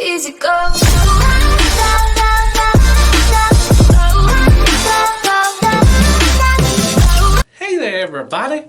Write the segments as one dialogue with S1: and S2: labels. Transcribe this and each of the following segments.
S1: Easy go.
S2: Hey there everybody,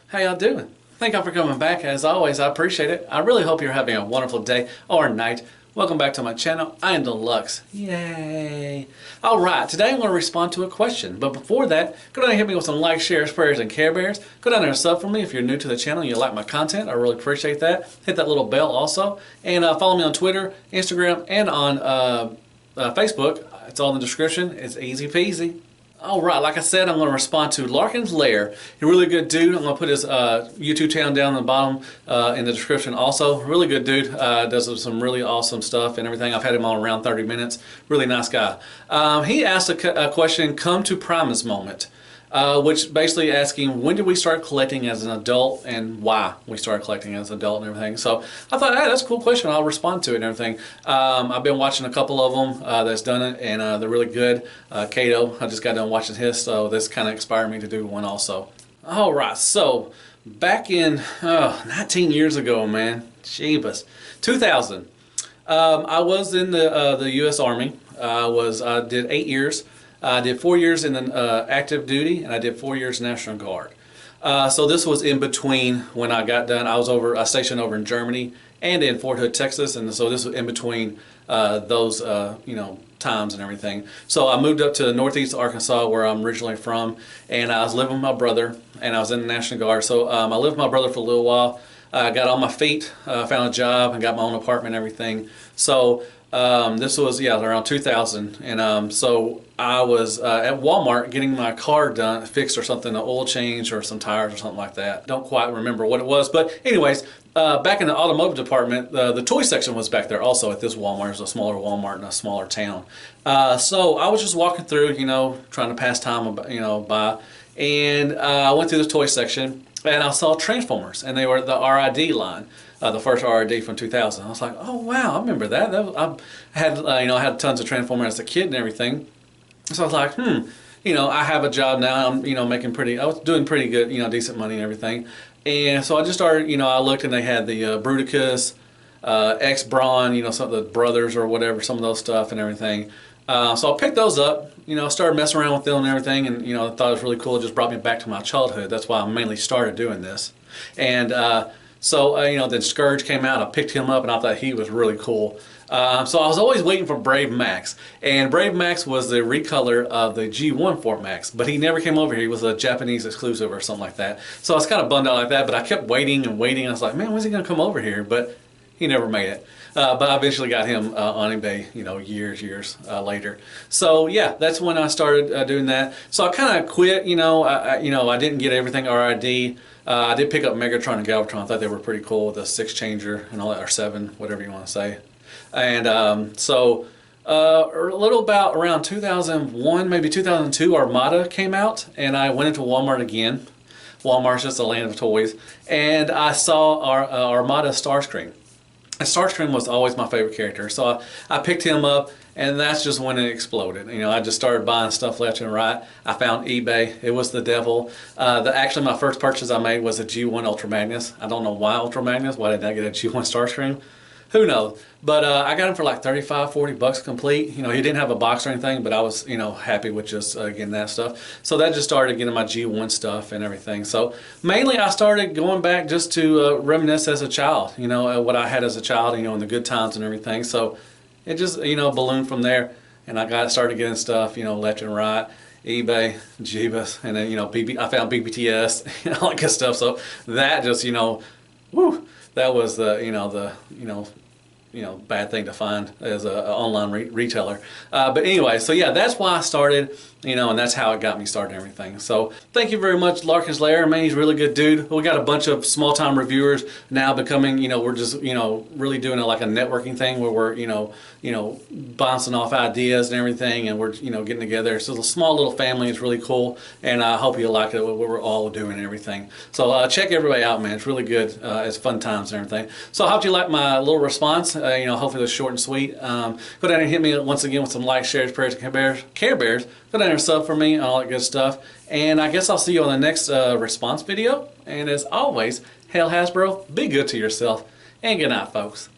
S2: how y'all doing? Thank y'all for coming back. As always, I appreciate it. I really hope you're having a wonderful day or night. Welcome back to my channel. I am Deluxe. Yay! Alright, today I'm going to respond to a question. But before that, go down and hit me with some likes, shares, prayers, and care bears. Go down there and sub for me if you're new to the channel and you like my content. I really appreciate that. Hit that little bell also. And follow me on Twitter, Instagram, and on Facebook. It's all in the description. It's easy peasy. Alright, like I said, I'm going to respond to Larkin Lair. He's a really good dude. I'm going to put his YouTube channel down in the bottom in the description also. Really good dude. Does some really awesome stuff and everything. I've had him on around 30 minutes. Really nice guy. He asked a question, come to Primus Moment. Which basically asking when did we start collecting as an adult and why we started collecting as an adult and everything. So I thought, hey, that's a cool question. I'll respond to it and everything. I've been watching a couple of them that's done it, and they're really good. Kato, I just got done watching his, so this kind of inspired me to do one also. All right, so back in 19 years ago, man, jeebus, 2000. I was in the U.S. Army. I did 8 years. I did 4 years in the active duty, and I did 4 years National Guard. So this was in between when I got done. I was stationed over in Germany and in Fort Hood, Texas, and so this was in between those times and everything. So I moved up to northeast Arkansas, where I'm originally from, and I was living with my brother, and I was in the National Guard. So I lived with my brother for a little while. I got on my feet, found a job, and got my own apartment and everything. So this was, around 2000, and so I was at Walmart getting my car done, fixed or something, an oil change or some tires or something like that. Don't quite remember what it was, but anyways, back in the automotive department, the toy section was back there also at this Walmart. It's a smaller Walmart in a smaller town. So I was just walking through, trying to pass time, by, and I went through the toy section, and I saw Transformers, and they were the RID line. The first RID from 2000. I was like, oh wow, I remember that. I had tons of Transformers as a kid and everything. So I was like, I have a job now. I'm, I was doing pretty good, decent money and everything. And so I just started, I looked and they had the Bruticus, X-Brawn, some of the brothers or whatever, some of those stuff and everything. So I picked those up, started messing around with them and everything, and I thought it was really cool. It just brought me back to my childhood. That's why I mainly started doing this. And so, then Scourge came out, I picked him up, and I thought he was really cool. So I was always waiting for Brave Max. And Brave Max was the recolor of the G1 Fort Max, but he never came over here. He was a Japanese exclusive or something like that. So I was kind of bummed out like that, but I kept waiting and waiting. I was like, man, when's he going to come over here? But he never made it. But I eventually got him on eBay, years later. So yeah, that's when I started doing that. So I kind of quit, I didn't get everything RID. I did pick up Megatron and Galvatron. I thought they were pretty cool, the 6-changer and all that, or 7, whatever you want to say. And so a little about around 2001, maybe 2002, Armada came out, and I went into Walmart again. Walmart's just a land of toys. And I saw our Armada Starscream. And Starscream was always my favorite character, so I picked him up, and that's just when it exploded. I just started buying stuff left and right. I found eBay. It was the devil. Actually, my first purchase I made was a G1 Ultra Magnus. I don't know why Ultra Magnus. Why didn't I get a G1 Starscream? Who knows? But I got him for like 35, 40 bucks complete. He didn't have a box or anything, but I was, happy with just getting that stuff. So that just started getting my G1 stuff and everything. So mainly I started going back just to reminisce as a child, what I had as a child, and the good times and everything. So it just, ballooned from there. And I started getting stuff, left and right. eBay, Jeebus, and then, I found BBTS, all that good stuff. So that just, woo, that was the, bad thing to find as an online retailer. But anyway, so yeah, that's why I started, and that's how it got me started and everything. So thank you very much, Larkin Lair. Man, he's a really good dude. We got a bunch of small-time reviewers now becoming, we're just, really doing like a networking thing where we're, bouncing off ideas and everything, and we're, getting together. So the small little family is really cool, and I hope you like it, what we're all doing and everything. So check everybody out, man. It's really good. It's fun times and everything. So I hope you like my little response. Hopefully it was short and sweet. Go down and hit me once again with some likes, shares, prayers, and care bears. Go down and sub for me and all that good stuff. And I guess I'll see you on the next response video. And as always, hail Hasbro, be good to yourself, and good night, folks.